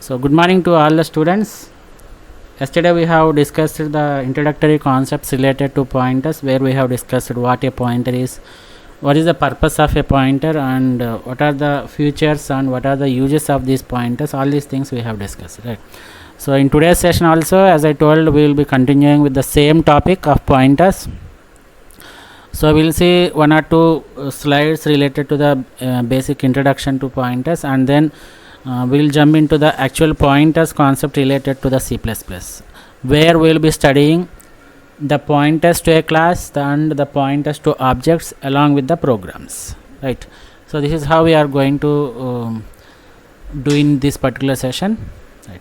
So good morning to all the students. Yesterday we have discussed the introductory concepts related to pointers, where we have discussed what a pointer is, what is the purpose of a pointer, and what are the features and what are the uses of these pointers. All these things we have discussed, right? So in today's session also, as I told, we will be continuing with the same topic of pointers. So we will see one or two slides related to the basic introduction to pointers, and then we will jump into the actual pointers concept related to the C++, where we will be studying the pointers to a class and the pointers to objects along with the programs, right? So this is how we are going to do in this particular session, right?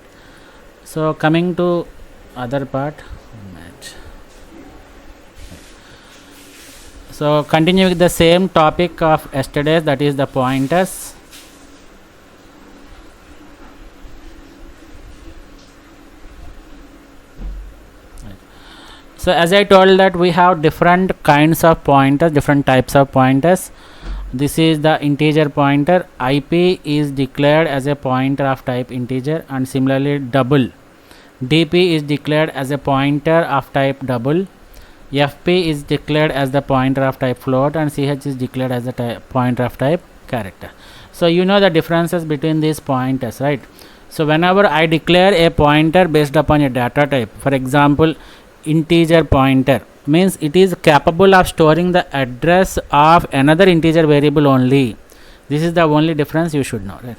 So coming to other part, so continue with the same topic of yesterday, that is the pointers. So as I told that we have different kinds of pointers, different types of pointers. This is the integer pointer. IP is declared as a pointer of type integer, and similarly double. DP is declared as a pointer of type double. FP is declared as the pointer of type float, and CH is declared as the pointer of type character. So you know the differences between these pointers, right? So whenever I declare a pointer based upon a data type, for example, integer pointer means it is capable of storing the address of another integer variable only. This is the only difference you should know, right?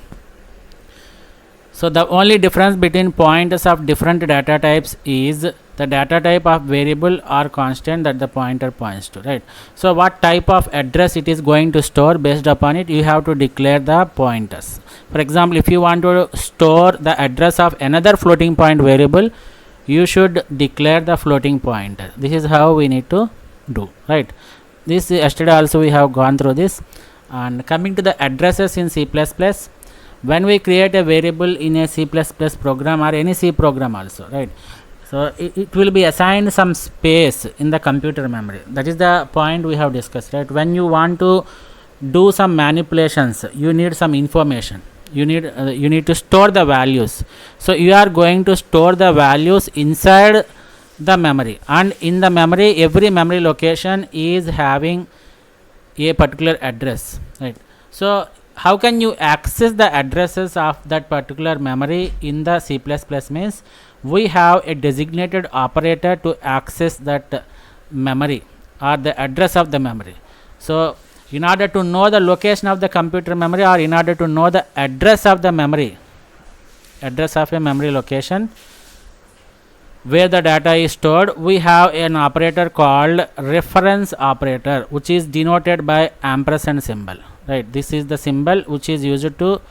So the only difference between pointers of different data types is the data type of variable or constant that the pointer points to, right? So what type of address it is going to store, based upon it you have to declare the pointers. For example, if you want to store the address of another floating point variable, you should declare the floating pointer. This is how we need to do, right? This yesterday also we have gone through this. And coming to the addresses in C++, when we create a variable in a C++ program or any C program also, right? So it will be assigned some space in the computer memory. That is the point we have discussed, right? When you want to do some manipulations, you need some information. You need to store the values. So you are going to store the values inside the memory, and in the memory every memory location is having a particular address, right? So how can you access the addresses of that particular memory in the C++ means we have a designated operator to access that memory or the address of the memory. So in order to know the location of the computer memory, or in order to know the address of the memory, address of a memory location where the data is stored, we have an operator called reference operator, which is denoted by ampersand symbol, right? This is the symbol which is used to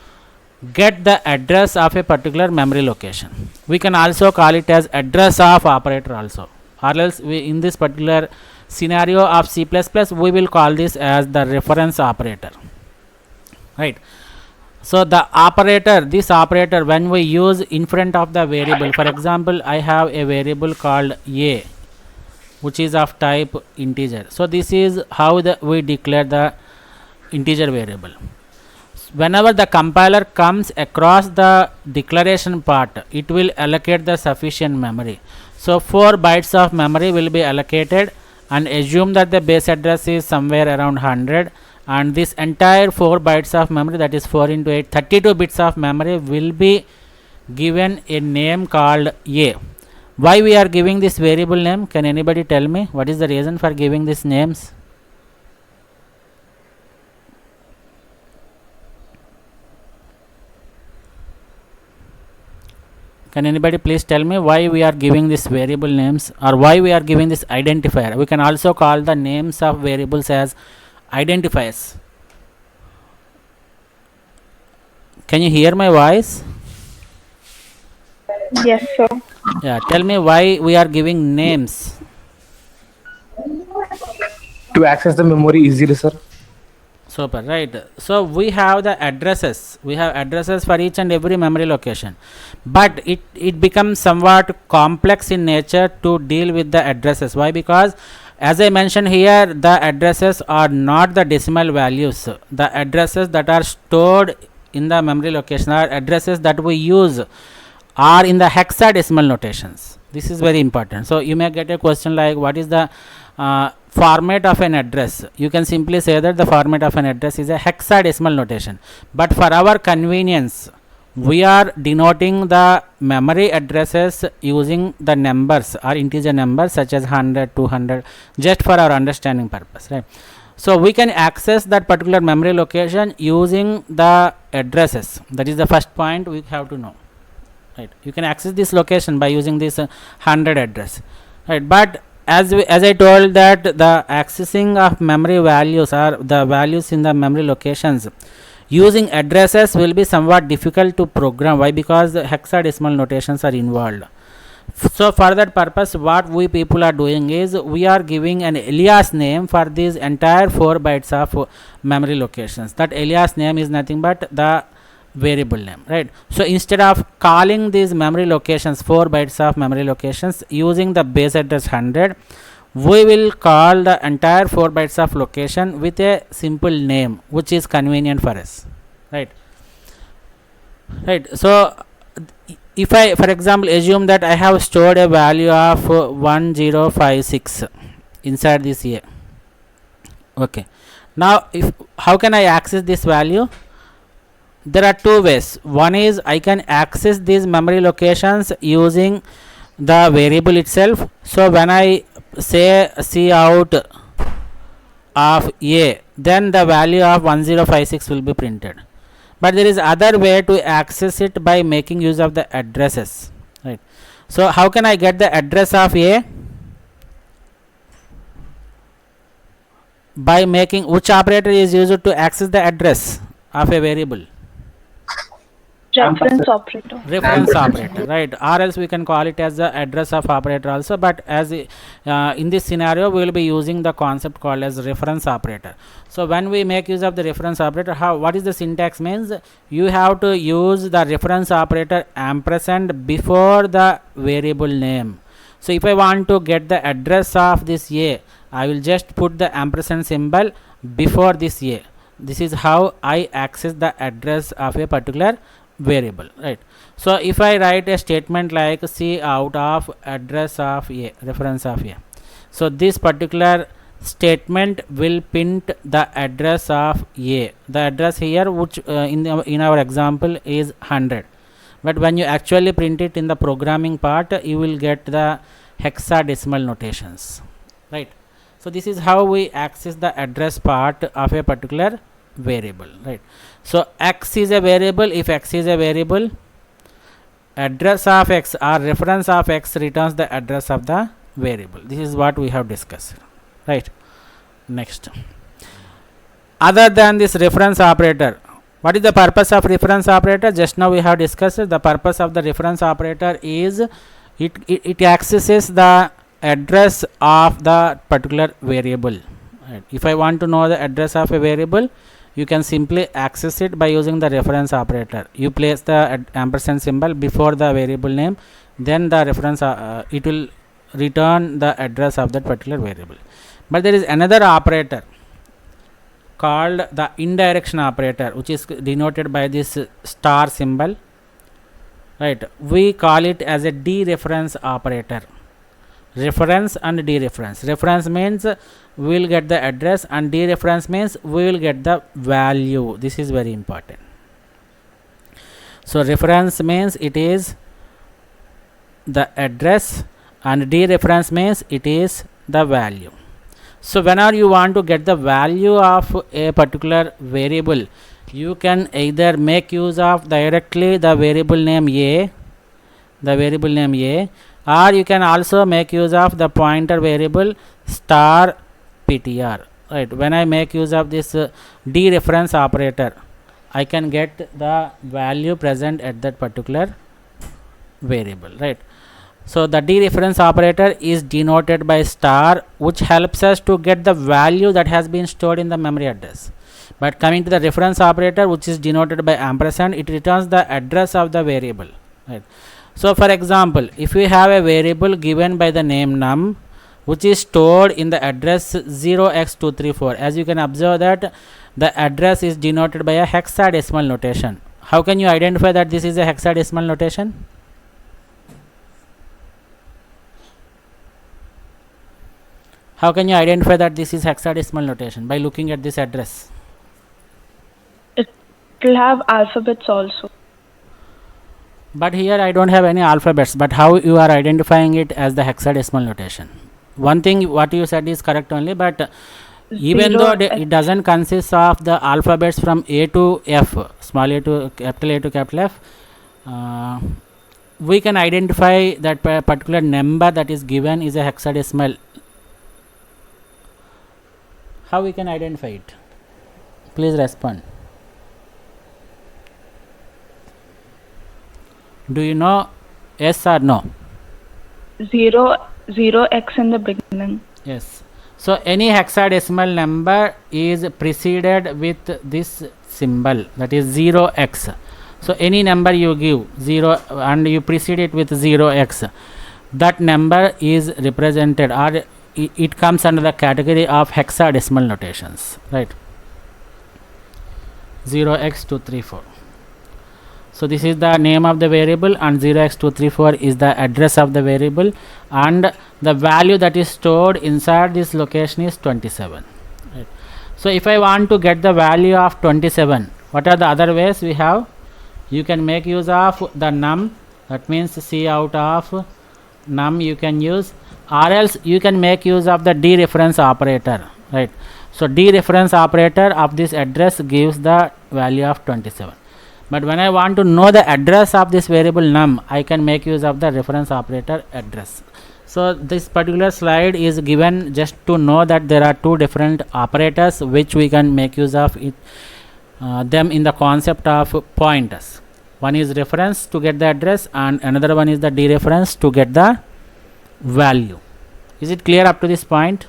get the address of a particular memory location. We can also call it as address of operator also, or else in this particular scenario of C++, we will call this as the reference operator, right? So the operator, this operator, when we use in front of the variable, for example, I have a variable called a, which is of type integer. So this is how we declare the integer variable. Whenever the compiler comes across the declaration part, it will allocate the sufficient memory. So 4 bytes of memory will be allocated, and assume that the base address is somewhere around 100, and this entire 4 bytes of memory, that is 4 into 8, 32 bits of memory will be given a name called a. Why we are giving this variable name? Can anybody tell me what is the reason for giving these names? Can anybody please tell me why we are giving this variable names, or why we are giving this identifier? We can also call the names of variables as identifiers. Can you hear my voice? Yes, sir. Yeah, tell me why we are giving names. To access the memory easily, sir. Super, right? So we have the addresses. We have addresses for each and every memory location, but it becomes somewhat complex in nature to deal with the addresses. Why? Because as I mentioned here, the addresses are not the decimal values. The addresses that are stored in the memory location or addresses that we use are in the hexadecimal notations. This is very important. So you may get a question like, what is the format of an address? You can simply say that the format of an address is a hexadecimal notation, but for our convenience we are denoting the memory addresses using the numbers or integer numbers such as 100, 200, just for our understanding purpose, right? So we can access that particular memory location using the addresses. That is the first point we have to know, right? You can access this location by using this 100 address, right? But as I told that the accessing of memory values or the values in the memory locations using addresses will be somewhat difficult to program. Why? Because the hexadecimal notations are involved. So for that purpose, what we people are doing is we are giving an alias name for these entire 4 bytes of memory locations. That alias name is nothing but the variable name, right? So instead of calling these memory locations 4 bytes of memory locations using the base address 100, we will call the entire 4 bytes of location with a simple name which is convenient for us, right? So if I, for example, assume that I have stored a value of 1056 inside this A. Okay, now how can I access this value? There are 2 ways. One is I can access these memory locations using the variable itself. So when I say cout of A, then the value of 1056 will be printed. But there is other way to access it by making use of the addresses, right? So how can I get the address of A? By making which operator is used to access the address of a variable? Reference operator. Reference operator, right? Or else we can call it as the address of operator also, but as in this scenario we will be using the concept called as reference operator. So when we make use of the reference operator, what is the syntax means? You have to use the reference operator ampersand before the variable name. So if I want to get the address of this A, I will just put the ampersand symbol before this A. This is how I access the address of a particular variable, right? So if I write a statement like cout of address of A, reference of A, so this particular statement will print the address of A. The address here which in our example is 100, but when you actually print it in the programming part, you will get the hexadecimal notations, right? So this is how we access the address part of a particular variable, right? So x is a variable. If x is a variable, address of x or reference of x returns the address of the variable. This is what we have discussed, right? Next, other than this reference operator, what is the purpose of reference operator? Just now we have discussed it. The purpose of the reference operator is it accesses the address of the particular variable, right? If I want to know the address of a variable, you can simply access it by using the reference operator. You place the ampersand symbol before the variable name, then the reference it will return the address of that particular variable. But there is another operator called the indirection operator, which is denoted by this star symbol, right? We call it as a dereference operator. Reference and dereference. Reference means we will get the address, and dereference means we will get the value. This is very important. So reference means it is the address, and dereference means it is the value. So whenever you want to get the value of a particular variable, you can either make use of directly the variable name A, or you can also make use of the pointer variable star ptr, right? When I make use of this dereference operator, I can get the value present at that particular variable, right? So the dereference operator is denoted by star, which helps us to get the value that has been stored in the memory address. But coming to the reference operator, which is denoted by ampersand, it returns the address of the variable, right? So for example, if we have a variable given by the name num, which is stored in the address 0x234, as you can observe that the address is denoted by a hexadecimal notation. How can you identify that this is a hexadecimal notation? How can you identify that this is hexadecimal notation? By looking at this address. It will have alphabets also. But here I don't have any alphabets, but how you are identifying it as the hexadecimal notation? One thing what you said is correct only, but even though it doesn't consist of the alphabets from A to F, small a to capital F, we can identify that particular number that is given is a hexadecimal. How we can identify it? Please respond. Do you know? Yes or no? 0x in the beginning. Yes. So any hexadecimal number is preceded with this symbol, that is 0x. So any number you give 0 and you precede it with 0x, that number is represented, or it comes under the category of hexadecimal notations, right? 0x234. So this is the name of the variable, and 0x234 is the address of the variable, and the value that is stored inside this location is 27, right? So if I want to get the value of 27, what are the other ways we have? You can make use of the num, that means C out of num you can use, or else you can make use of the dereference operator, right? So dereference operator of this address gives the value of 27. But when I want to know the address of this variable num, I can make use of the reference operator address. So this particular slide is given just to know that there are two different operators which we can make use of it, them in the concept of pointers. One is reference to get the address, and another one is the dereference to get the value. Is it clear up to this point?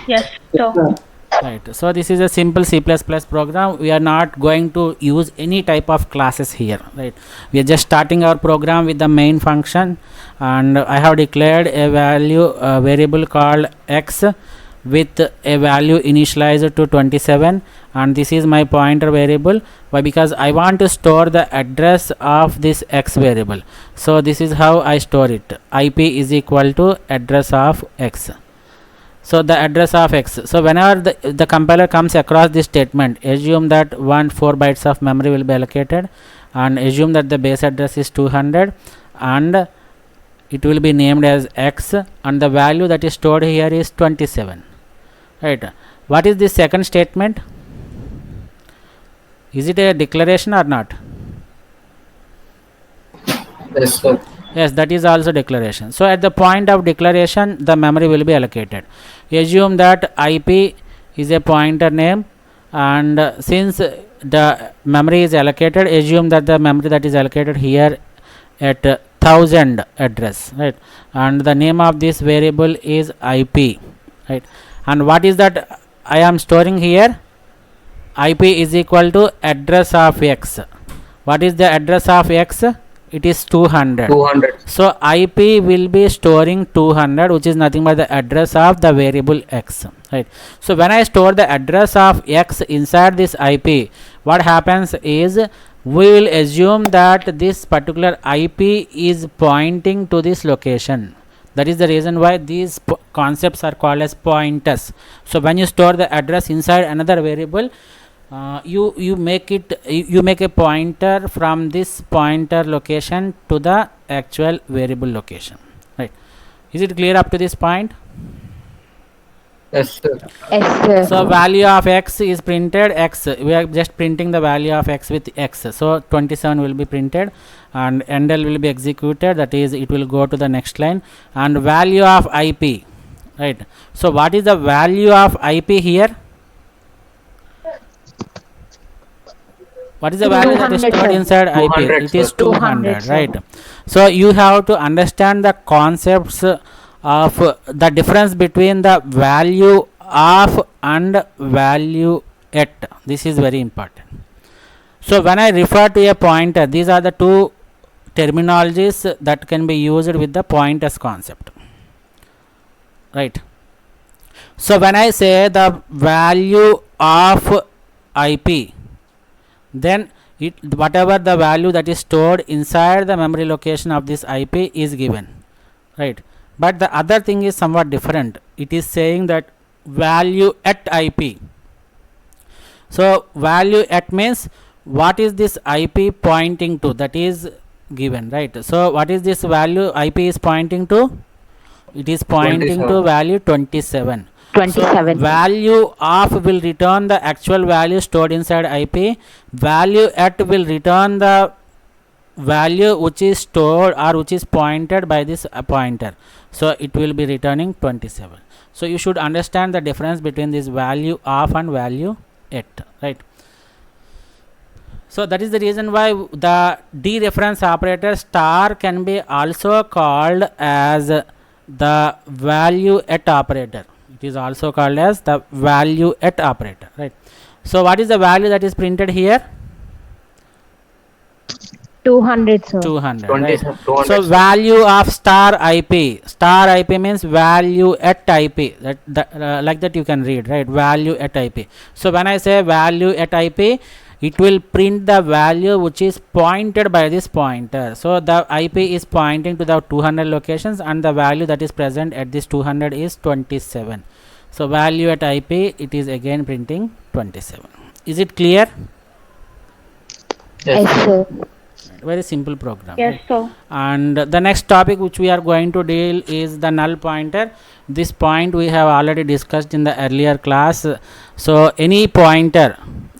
Yes, so Right. So this is a simple C++ program. We are not going to use any type of classes here, right? We are just starting our program with the main function, and I have declared a value variable called x with a value initialized to 27, and this is my pointer variable. Why? Because I want to store the address of this x variable. So this is how I store it. IP is equal to address of x. So the address of x. So whenever the compiler comes across this statement, assume that 4 bytes of memory will be allocated, and assume that the base address is 200, and it will be named as x, and the value that is stored here is 27, right? What is this second statement? Is it a declaration or not? Yes, sir. Yes, that is also declaration. So at the point of declaration, the memory will be allocated. Assume that IP is a pointer name, and since the memory is allocated, assume that the memory that is allocated here at 1000 address, right? And the name of this variable is IP, right? And what is that I am storing here? IP is equal to address of x. What is the address of x? It is 200. 200. So IP will be storing 200, which is nothing but the address of the variable x, right? So when I store the address of x inside this IP, what happens is we will assume that this particular IP is pointing to this location. That is the reason why these concepts are called as pointers. So when you store the address inside another variable, you make a pointer from this pointer location to the actual variable location, right? Is it clear up to this point? Yes, sir. Yes, sir. So value of x is printed x. We are just printing the value of x with x. So 27 will be printed, and endl will be executed. That is, it will go to the next line, and value of IP, right? So what is the value of IP here? What is the value that is 200, stored sir. inside IP? 200, It is sir. 200, 200, right? So you have to understand the concepts of the difference between the value of and value at. This is very important. So when I refer to a pointer, these are the two terminologies that can be used with the pointers concept, right? So when I say the value of IP, then whatever the value that is stored inside the memory location of this IP is given, right? But the other thing is somewhat different. It is saying that value at IP. So value at means what is this IP pointing to, that is given, right? So what is this value IP is pointing to? It is pointing 27. to value 27. 27. So value of will return the actual value stored inside IP. Value at will return the value which is stored or which is pointed by this pointer. So it will be returning 27. So you should understand the difference between this value of and value at, right? So that is the reason why the dereference operator star can be also called as the value at operator. It is also called as the value at operator, right? So what is the value that is printed here? 200, sir. 200, 20, right? 200. So value of star IP means value at IP, like that you can read, right? Value at IP. So when I say value at IP, it will print the value which is pointed by this pointer. So the IP is pointing to the 200 locations and the value that is present at this 200 is 27. So value at IP, it is again printing 27. Is it clear? Yes, sir. Very simple program. Yes, sir. And the next topic which we are going to deal is the null pointer. This point we have already discussed in the earlier class. So any pointer,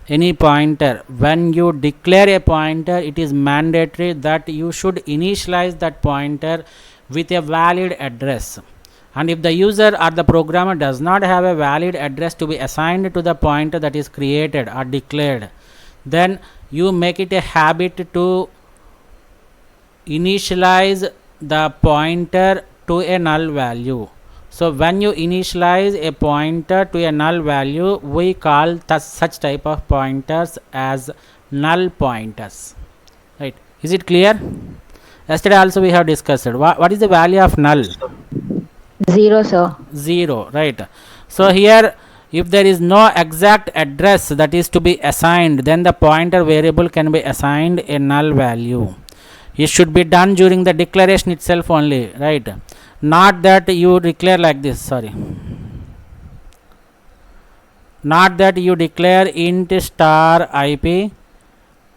when you declare a pointer, it is mandatory that you should initialize that pointer with a valid address. And if the user or the programmer does not have a valid address to be assigned to the pointer that is created or declared, then you make it a habit to initialize the pointer to a null value. So when you initialize a pointer to a null value, we call such type of pointers as null pointers, right? Is it clear? Yesterday also we have discussed it. What is the value of null? 0, sir. 0, right? So here if there is no exact address that is to be assigned, then the pointer variable can be assigned a null value. It should be done during the declaration itself only, right? Not that you declare like this, sorry. Not that you declare int star IP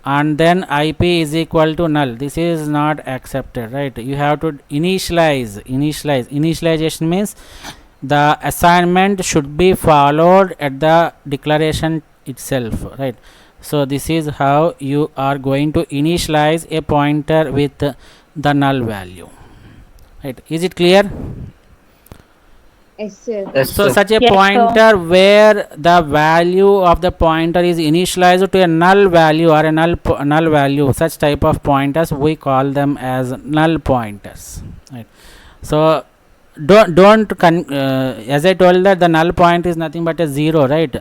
and then IP is equal to null. This is not accepted, right? You have to initialize. Initialization means the assignment should be followed at the declaration itself, right? So this is how you are going to initialize a pointer with the null value, right? Is it clear? Yes, sir. Yes, So sir. such a Yes, pointer where the value of the pointer is initialized to a null value or a null value, such type of pointers we call them as null pointers, right? So as I told that the null point is nothing but a 0, right?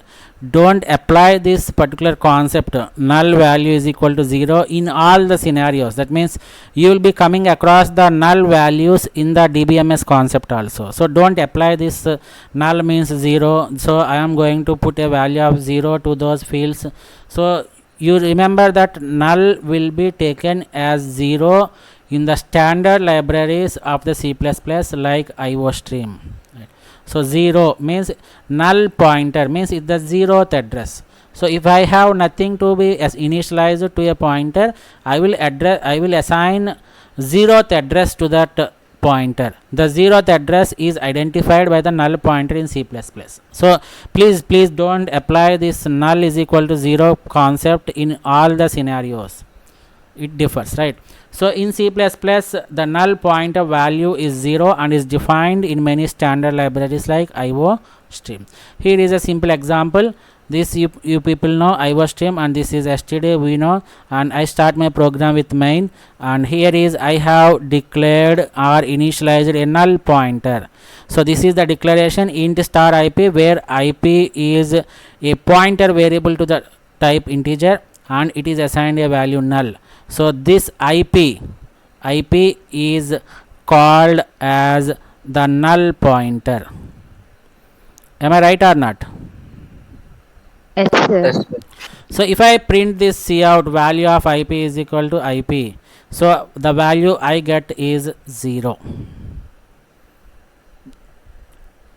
Don't apply this particular concept null value is equal to 0 in all the scenarios. That means you will be coming across the null values in the DBMS concept also. So don't apply this null means 0. So I am going to put a value of 0 to those fields. So you remember that null will be taken as 0 in the standard libraries of the C++ like IOStream, right? So 0 means null pointer means it's the 0th address. So if I have nothing to be as initialized to a pointer, I will assign 0th address to that pointer. The 0th address is identified by the null pointer in C++. So please don't apply this null is equal to 0 concept in all the scenarios. It differs, right? So in C++, the null pointer value is 0 and is defined in many standard libraries like IOStream. Here is a simple example. This you people know IOStream, and this is std, we know, and I start my program with main, and here is I have declared or initialized a null pointer. So this is the declaration int star IP, where IP is a pointer variable to the type integer and it is assigned a value null. So this IP is called as the null pointer. Am I right or not? Yes, sir. Yes, sir. So if I print this cout value of IP is equal to IP, so the value I get is 0.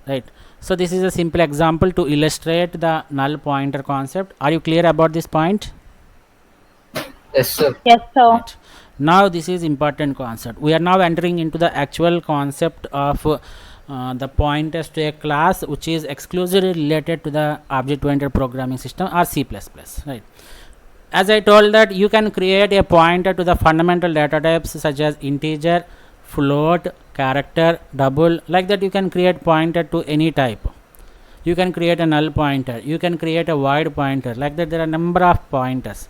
Right. So this is a simple example to illustrate the null pointer concept. Are you clear about this point? Yes, sir. Yes, sir. Right. Now this is important concept. We are now entering into the actual concept of the pointers to a class, which is exclusively related to the object-oriented programming system or C++. Right. As I told that you can create a pointer to the fundamental data types such as integer, float, character, double. Like that, you can create pointer to any type. You can create a null pointer. You can create a void pointer. Like that, there are a number of pointers.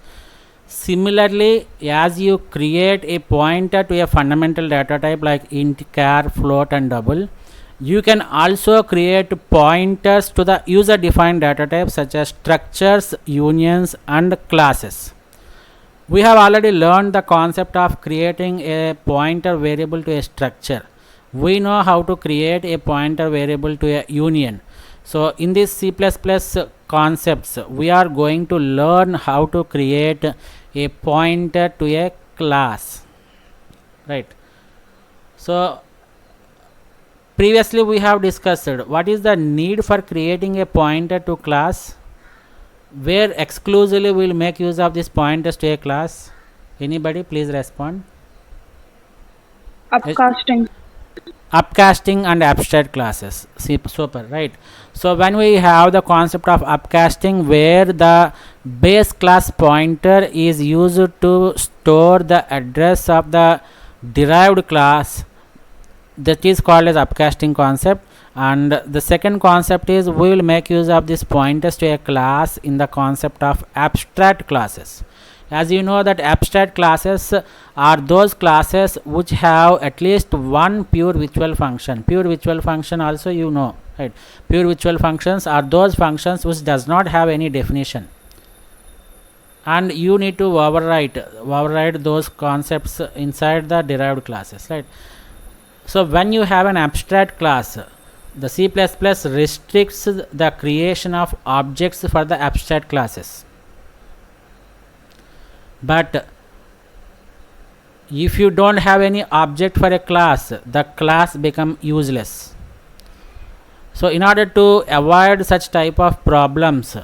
Similarly, as you create a pointer to a fundamental data type like int, char, float and double, you can also create pointers to the user defined data types such as structures, unions and classes. We have already learned the concept of creating a pointer variable to a structure. We know how to create a pointer variable to a union. So in this C++ concepts, we are going to learn how to create a pointer to a class, right? So previously we have discussed what is the need for creating a pointer to class, where exclusively we will make use of this pointers to a class. Anybody please respond. Upcasting. Upcasting and abstract classes. Super, right? So when we have the concept of upcasting, where the base class pointer is used to store the address of the derived class, that is called as upcasting concept. And the second concept is we will make use of this pointers to a class in the concept of abstract classes. As you know that abstract classes are those classes which have at least one pure virtual function. Pure virtual function also you know, right? Pure virtual functions are those functions which does not have any definition, and you need to override those concepts inside the derived classes, right? So when you have an abstract class, the C++ restricts the creation of objects for the abstract classes. But if you don't have any object for a class, the class become useless. So in order to avoid such type of problems,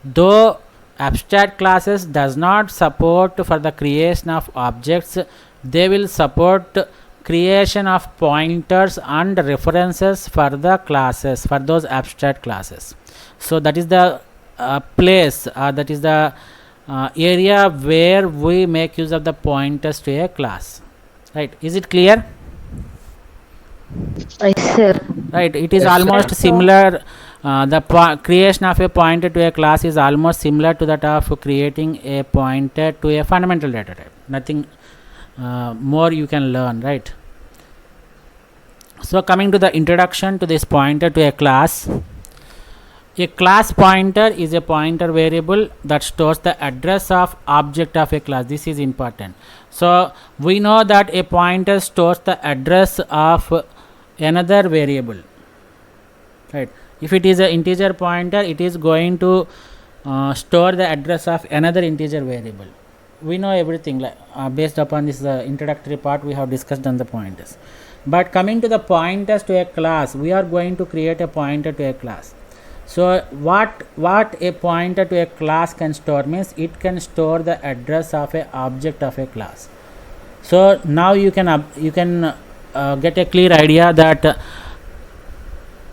though abstract classes does not support for the creation of objects, they will support creation of pointers and references for the classes, for those abstract classes. So that is the place, that is the area where we make use of the pointers to a class, right? Is it clear? Yes, sir. Right, it is Yes, almost sir. similar. The creation of a pointer to a class is almost similar to that of creating a pointer to a fundamental data type. Nothing more you can learn, right? So coming to the introduction to this pointer to a class. A class pointer is a pointer variable that stores the address of object of a class. This is important. So we know that a pointer stores the address of another variable, right? If it is an integer pointer, it is going to store the address of another integer variable. We know everything based upon this introductory part we have discussed on the pointers. But coming to the pointers to a class, we are going to create a pointer to a class. So what a pointer to a class can store means it can store the address of a object of a class. So now you can get a clear idea that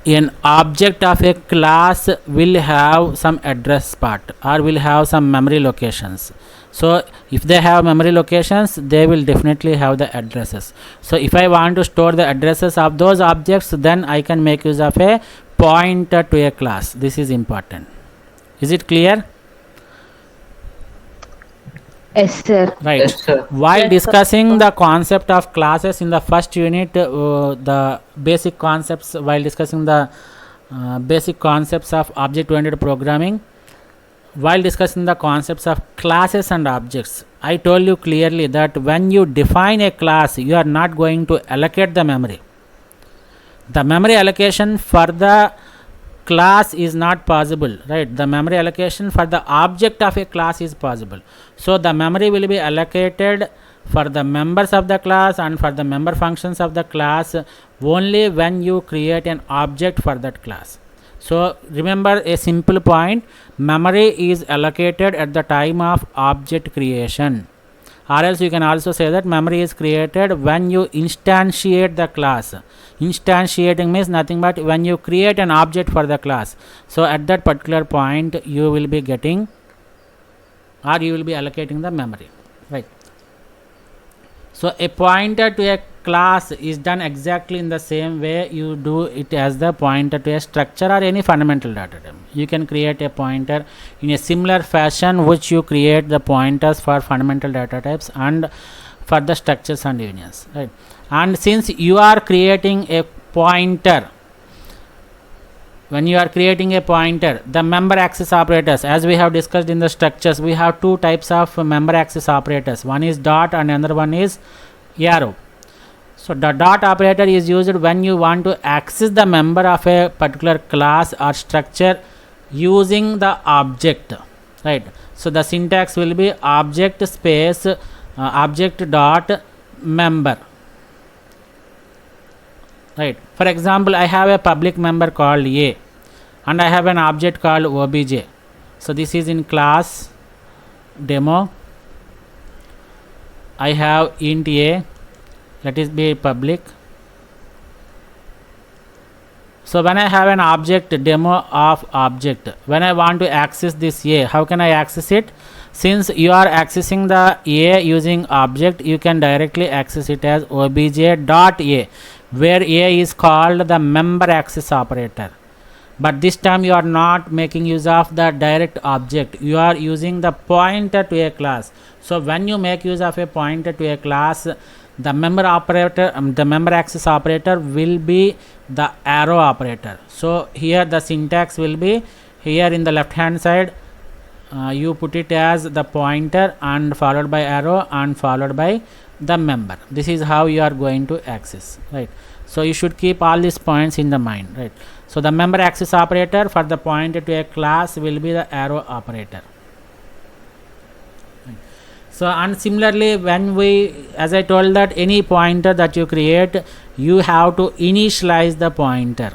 an object of a class will have some address part or will have some memory locations. So if they have memory locations, they will definitely have the addresses. So if I want to store the addresses of those objects, then I can make use of a pointer to a class. This is important. Is it clear? Yes, sir. Right. Yes, sir. While Yes, discussing the concept of classes in the first unit, the basic concepts, while discussing the basic concepts of object-oriented programming, while discussing the concepts of classes and objects, I told you clearly that when you define a class, you are not going to allocate the memory. The memory allocation for the class is not possible, right? The memory allocation for the object of a class is possible. So the memory will be allocated for the members of the class and for the member functions of the class only when you create an object for that class. So remember a simple point: memory is allocated at the time of object creation, or else you can also say that memory is created when you instantiate the class. Instantiating means nothing but when you create an object for the class. So at that particular point you will be getting, or you will be allocating the memory, right? So a pointer to a class is done exactly in the same way you do it as the pointer to a structure or any fundamental data type. You can create a pointer in a similar fashion which you create the pointers for fundamental data types and for the structures and unions, right? And since you are creating a pointer, when you are creating a pointer, the member access operators, as we have discussed in the structures, we have two types of member access operators. One is dot and another one is arrow. So the dot operator is used when you want to access the member of a particular class or structure using the object, right? So the syntax will be object space object dot member, right? For example, I have a public member called A and I have an object called obj. So this is in class demo. I have int A, let it be public. So when I have an object demo of object, when I want to access this A, how can I access it? Since you are accessing the A using object, you can directly access it as obj dot A, where A is called the member access operator. But this time you are not making use of the direct object, you are using the pointer to a class. So when you make use of a pointer to a class, the member operator, the member access operator will be the arrow operator. So here the syntax will be, here in the left hand side you put it as the pointer and followed by arrow and followed by the member. This is how you are going to access, right? So you should keep all these points in the mind, right? So the member access operator for the pointer to a class will be the arrow operator. So and similarly, when we, as I told, that any pointer that you create, you have to initialize the pointer.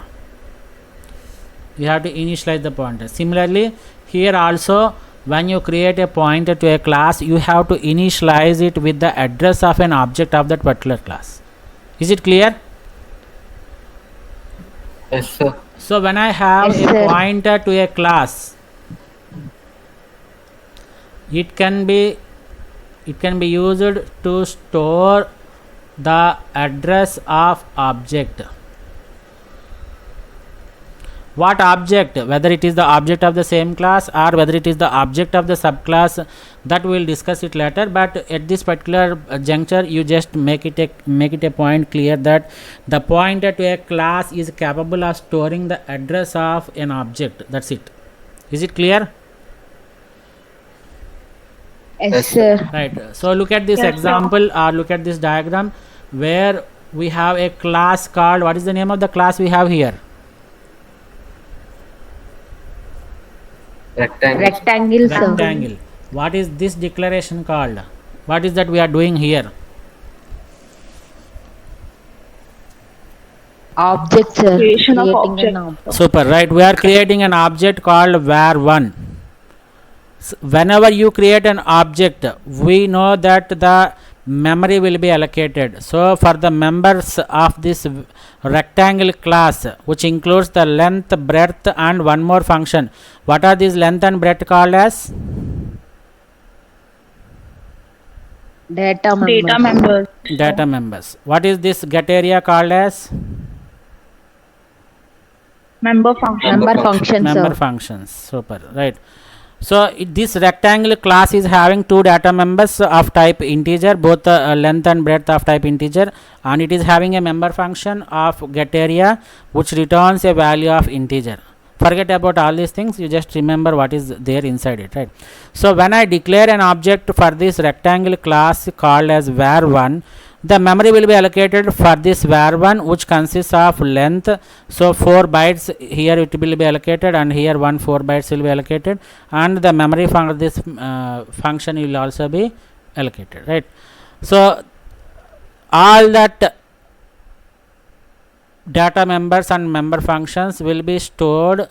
You have to initialize the pointer. Similarly, here also, when you create a pointer to a class, you have to initialize it with the address of an object of that particular class. Is it clear? Yes, sir. So when I have Yes, a sir. pointer to a class, it can be used to store the address of object. What object? Whether it is the object of the same class or whether it is the object of the subclass, that we will discuss it later. But at this particular juncture, you just make it a point clear that the pointer to a class is capable of storing the address of an object. That's it. Is it clear? Yes, sir. Right. So look at this Yes, sir. example or look at this diagram where we have a class called, what is the name of the class we have here? Rectangle. Rectangle, sir. Rectangle. What is this declaration called? What is that we are doing here? Object, sir. Creation of Creating an object. object. Super, right? We are creating an object called var1. Whenever you create an object, we know that the memory will be allocated. So for the members of this rectangle class, which includes the length, breadth and one more function, what are these length and breadth called as? Data members. Data members. Data members. What is this get area called as? Member function. Member function, Member sir. functions. Super, right? So this rectangle class is having two data members of type integer, both length and breadth of type integer, and it is having a member function of get area which returns a value of integer. Forget about all these things, you just remember what is there inside it, right? So when I declare an object for this rectangle class called as var1, the memory will be allocated for this var1 which consists of length. So 4 bytes here it will be allocated, and here 4 bytes will be allocated, and the memory for this function will also be allocated, right? So all that data members and member functions will be stored,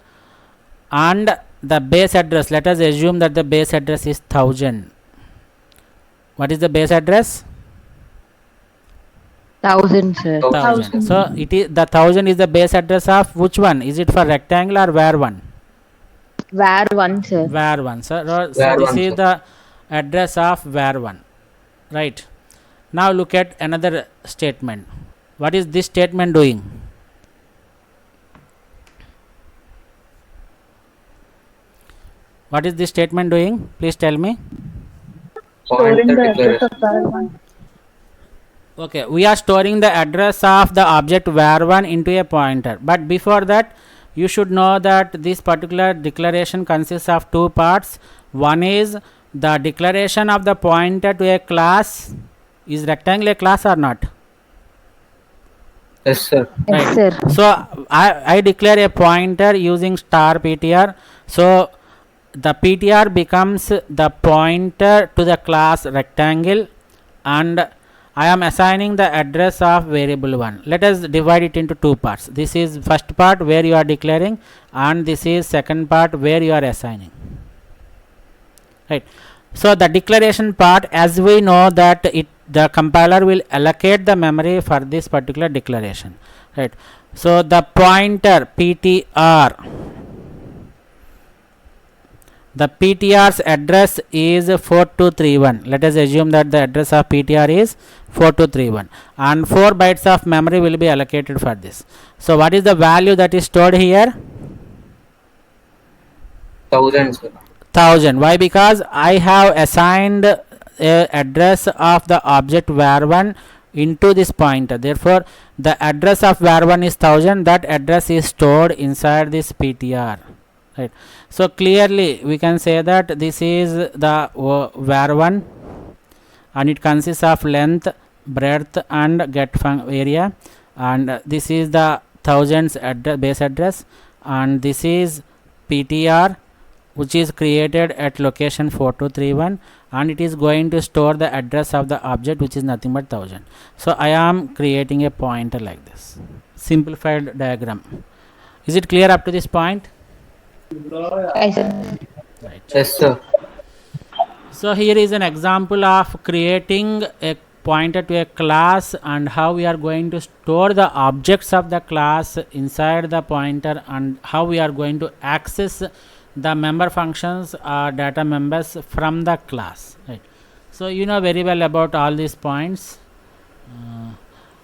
and the base address, let us assume that the base address is 1000. What is the base address? 1000, sir. 1000. So it is the 1000 is the base address of which one? Is it for rectangle or var1? var1, sir. var1. So this var1, is sir. the address of var1, right? Now look at another statement. What is this statement doing? What is this statement doing? Please tell me. Storing Pointer the address declaration. of var1. Okay, we are storing the address of the object var1 into a pointer, but before that you should know that this particular declaration consists of two parts. One is the declaration of the pointer to a class. Is rectangle a class or not? Yes, sir. Yes, Right. sir. So I declare a pointer using star ptr. So the ptr becomes the pointer to the class rectangle, and I am assigning the address of variable 1. Let us divide it into two parts. This is first part where you are declaring, and this is second part where you are assigning, right? So the declaration part, as we know that the compiler will allocate the memory for this particular declaration, right? So the pointer ptr, the ptr's address is 4231. Let us assume that the address of ptr is 4231, and 4 bytes of memory will be allocated for this. So what is the value that is stored here? 1000, sir. 1000. Why? Because I have assigned a address of the object var1 into this pointer. Therefore the address of var1 is 1000. That address is stored inside this ptr, right? So clearly we can say that this is the var1, and it consists of length, breadth, and get area, and this is the 1000's base address, and this is ptr which is created at location 4231, and it is going to store the address of the object which is nothing but 1000. So I am creating a pointer like this, simplified diagram. Is it clear up to this point? Yes, sir. Right. Yes, sir. So here is an example of creating a pointer to a class, and how we are going to store the objects of the class inside the pointer, and how we are going to access the member functions or data members from the class, right? So you know very well about all these points.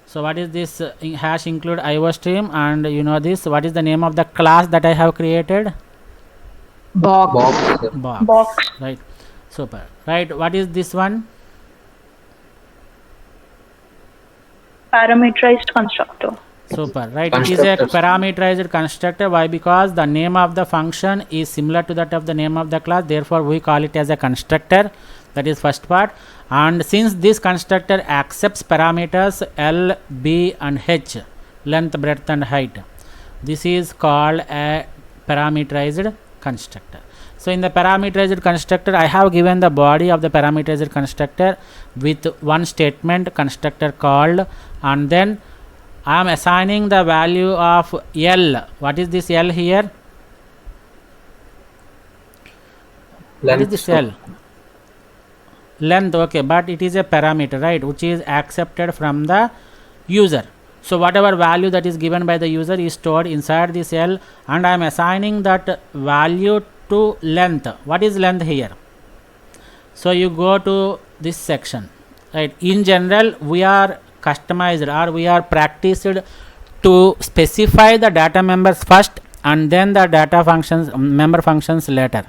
So what is this hash include iostream, and you know this, what is the name of the class that I have created? Box. Box, sir. Box. Right. Super. Right. What is this one? Parameterized constructor. Super. Right. It is a Constructors. parameterized constructor. Why? Because the name of the function is similar to that of the name of the class. Therefore, we call it as a constructor. That is first part. And since this constructor accepts parameters L, B, and H, length, breadth, and height, this is called a parameterized constructor. So in the parameterized constructor, I have given the body of the parameterized constructor with one statement constructor called, and then I am assigning the value of L. What is this L here? What is Length, this sir. L? Length, okay, but it is a parameter, right, which is accepted from the user. So whatever value that is given by the user is stored inside this L, and I am assigning that value to length. What is length here? So you go to this section, right? In general, we are customized, or we are practiced to specify the data members first and then the data functions, member functions later.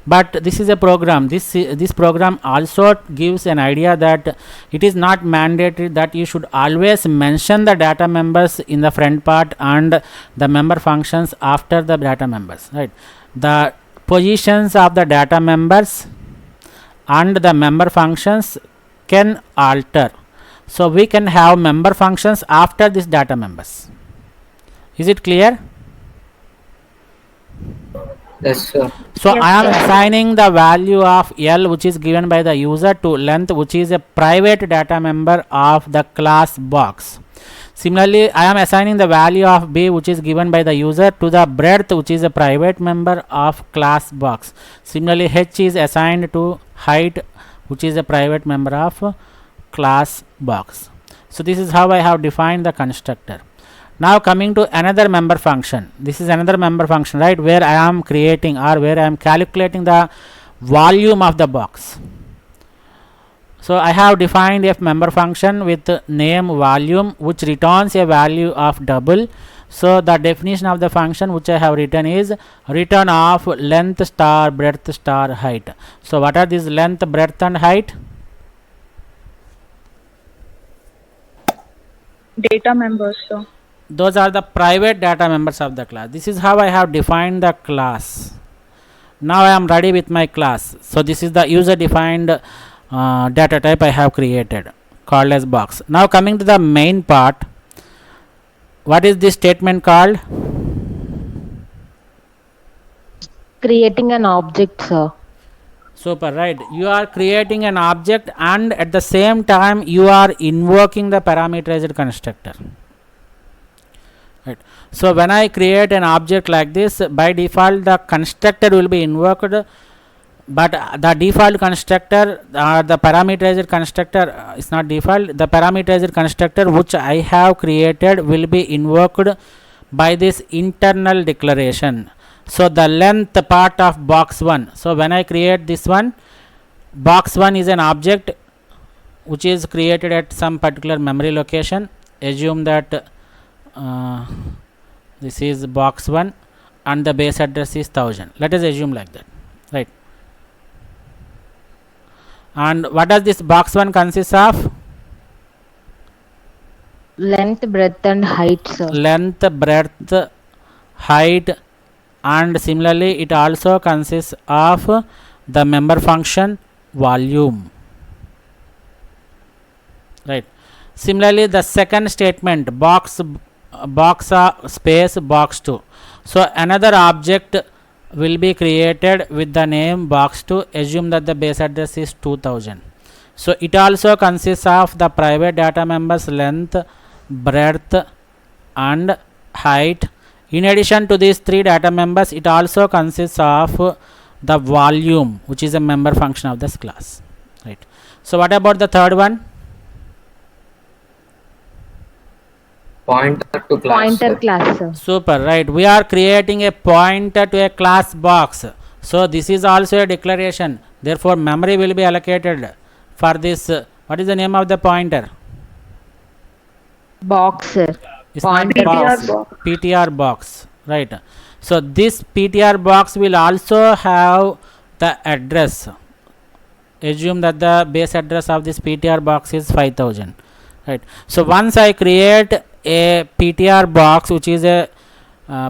But this is a program. This program also gives an idea that it is not mandatory that you should always mention the data members in the front part and the member functions after the data members, right? The positions of the data members and the member functions can alter. So we can have member functions after this data members. Is it clear? Yes, sir. So Yes, I am sir. assigning the value of L, which is given by the user, to length, which is a private data member of the class box. Similarly, I am assigning the value of B, which is given by the user, to the breadth, which is a private member of class box. Similarly, H is assigned to height, which is a private member of class box. So this is how I have defined the constructor. Now coming to another member function. This is another member function, right, where I am creating or where I am calculating the volume of the box. So I have defined a member function with name volume, which returns a value of double. So the definition of the function which I have written is return of length star breadth star height. So what are these length, breadth and height? Data members, sir. Those are the private data members of the class. This is how I have defined the class. Now I am ready with my class. So this is the user defined data type I have created, called as box. Now coming to the main part, what is this statement called? Creating an object, sir. Super, right. You are creating an object and at the same time you are invoking the parameterized constructor. Right. So when I create an object like this, by default the constructor will be invoked, but the default constructor or the parameterized constructor is not default. The parameterized constructor which I have created will be invoked by this internal declaration. So the length part of box 1. So when I create this one, box 1 is an object which is created at some particular memory location. Assume that this is box 1 and the base address is 1000. Let us assume like that, right? And what does this box 1 consist of? Length, breadth and height, sir. Length, breadth, height, and similarly it also consists of the member function volume, right? Similarly the second statement, box space box 2. So another object will be created with the name box 2. Assume that the base address is 2000. So it also consists of the private data members length, breadth and height. In addition to these three data members, it also consists of the volume, which is a member function of this class, right? So what about the third one? Pointer to class. Pointer Sir. class, sir. Super, right. We are creating a pointer to a class box. So this is also a declaration. Therefore memory will be allocated for this. What is the name of the pointer? Box, sir. It's not Pointer box, box. PTR box, right? So this PTR box will also have the address. Assume that the base address of this PTR box is 5000, right? So once I create a PTR box which is a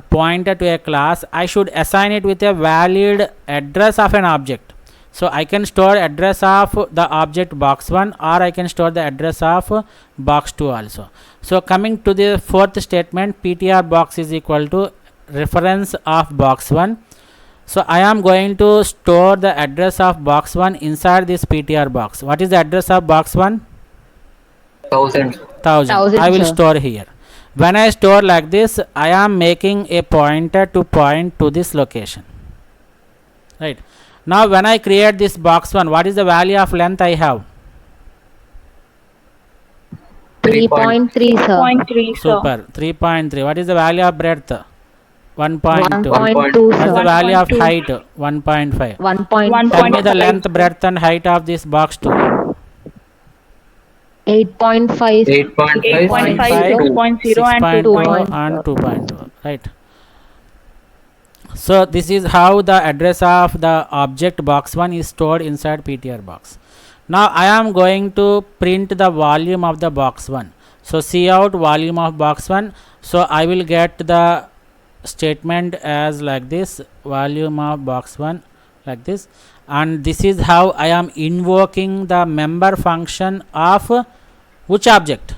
pointer to a class, I should assign it with a valid address of an object. So I can store address of the object box 1 or I can store the address of box 2 also. So coming to the fourth statement, PTR box is equal to reference of box 1. So I am going to store the address of box 1 inside this PTR box. What is the address of box 1? 1000. 1000. I will sir. store here. When I store like this, I am making a pointer to point to this location, right? Now when I create this box 1, what is the value of length I have? 3.3, sir. 0.3, sir. Super, 3.3. What is the value of breadth? 1.2. 1.2, What is the sir. value of 1.2. height? 1.5. 1.5. Tell me the 1.5. length, breadth and height of this box 2. 8.5. 8.5. 8.5, 6.0 and 6.0 2.0. and 2.2, right? So this is how the address of the object box 1 is stored inside PTR box. Now I am going to print the volume of the box 1. So cout volume of box 1. So I will get the statement as like this, volume of box 1 like this, and this is how I am invoking the member function of Which object?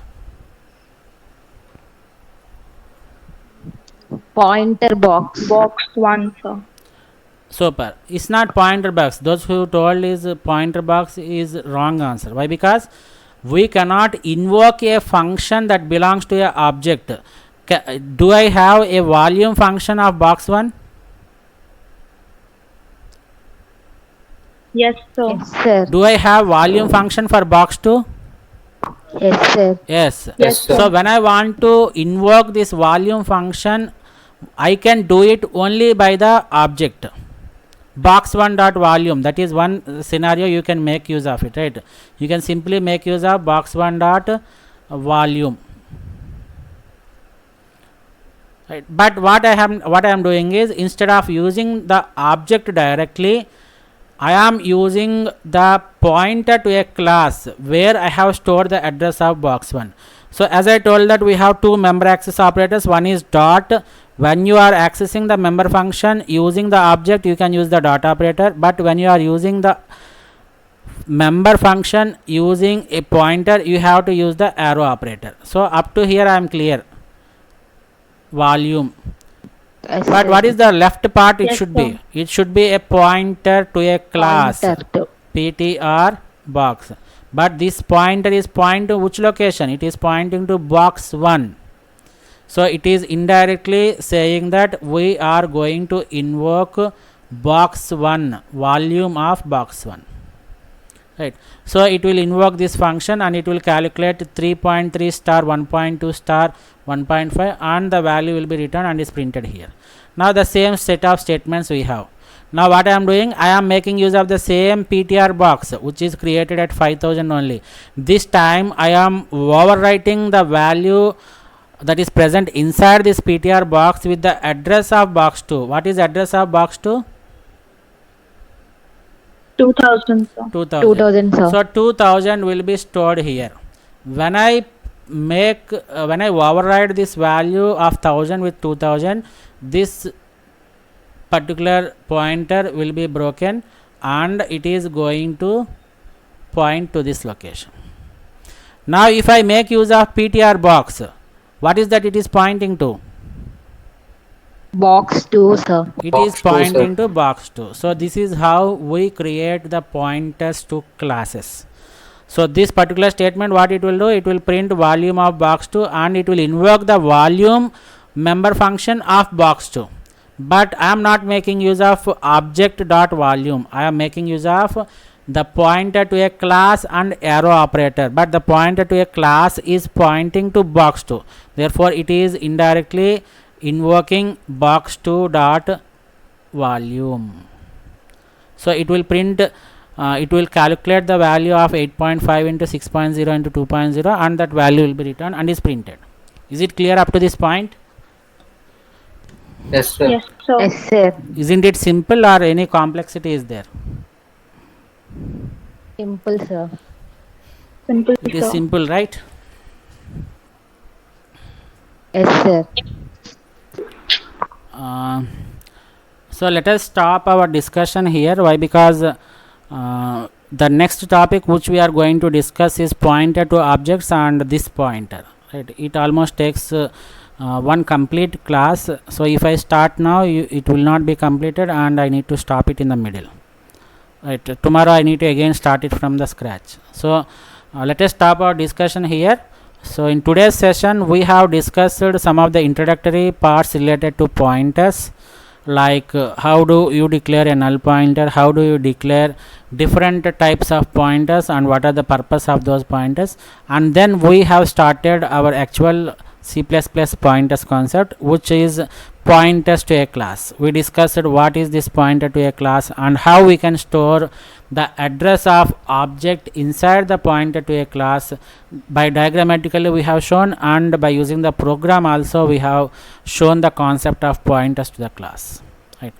Pointer box. Box 1, sir. Super. It's not pointer box. Those who told is pointer box is wrong answer. Why? Because we cannot invoke a function that belongs to a object. Do I have a volume function of box 1? Yes, sir. Yes, sir. Do I have volume function for box 2? Yes, sir. Yes. Yes, sir. So when I want to invoke this volume function, I can do it only by the object box1 dot volume. That is one scenario you can make use of it, right? You can simply make use of box1 dot volume, right? But what I am doing is, instead of using the object directly, I am using the pointer to a class where I have stored the address of box1. So as I told that we have two member access operators. One is dot. When you are accessing the member function using the object, you can use the dot operator, but when you are using the member function using a pointer, you have to use the arrow operator. So up to here I am clear. Volume. Yes, But sir. what is the left part? It Yes, should sir. be. It should be a pointer to a class. Pointer to. PTR box. But this pointer is pointing to which location? It is pointing to box 1. So it is indirectly saying that we are going to invoke box 1, volume of box 1, right? So it will invoke this function and it will calculate 3.3 star 1.2 star 1.5, and the value will be returned and is printed here. Now the same set of statements we have. Now what I am doing, I am making use of the same PTR box which is created at 5000 only. This time I am overwriting the value that is present inside this PTR box with the address of box 2. What is address of box 2? 2000, sir. 2000, sir. So 2000 will be stored here. When I make when I override this value of 1000 with 2000, this particular pointer will be broken and it is going to point to this location. Now if I make use of PTR box, what is that it is pointing to? Box 2, sir. It Box is 2, pointing sir. to box 2. So this is how we create the pointers to classes. So this particular statement, what it will do, it will print volume of box 2 and it will invoke the volume member function of box 2. But I am not making use of object dot volume. I am making use of the pointer to a class and arrow operator, but the pointer to a class is pointing to box 2. Therefore it is indirectly invoking box 2 dot volume. So it will print it will calculate the value of 8.5 into 6.0 into 2.0 and that value will be returned and is printed. Is it clear up to this point? Yes, sir. Yes, sir. Yes, sir. Isn't it simple or any complexity is there? Simple, sir. Simple, It is sir. simple, right? Yes, sir. So let us stop our discussion here. Why? Because the next topic which we are going to discuss is pointer to objects and this pointer, right? It almost takes one complete class. So if I start now, it will not be completed and I need to stop it in the middle, right? Tomorrow I need to again start it from the scratch. So let us stop our discussion here. So in today's session we have discussed some of the introductory parts related to pointers, like how do you declare a null pointer, how do you declare different types of pointers and what are the purpose of those pointers, and then we have started our actual C++ pointers concept, which is pointers to a class. We discussed what is this pointer to a class and how we can store the address of object inside the pointer to a class. By diagrammatically we have shown, and by using the program also we have shown the concept of pointers to the class, right?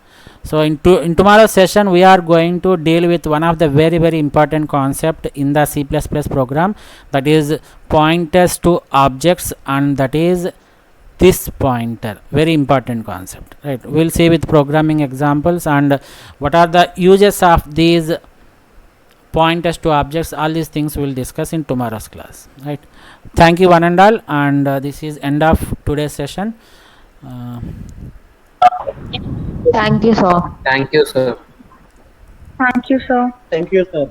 So in tomorrow's session we are going to deal with one of the very important concept in the C++ program, that is pointers to objects, and that is this pointer. Very important concept, right? We will see with programming examples and what are the uses of these pointers to objects, all these things we'll discuss in tomorrow's class, right? Thank you one and all, and this is end of today's session. Thank you, sir. Thank you, sir. Thank you, sir. Thank you, sir.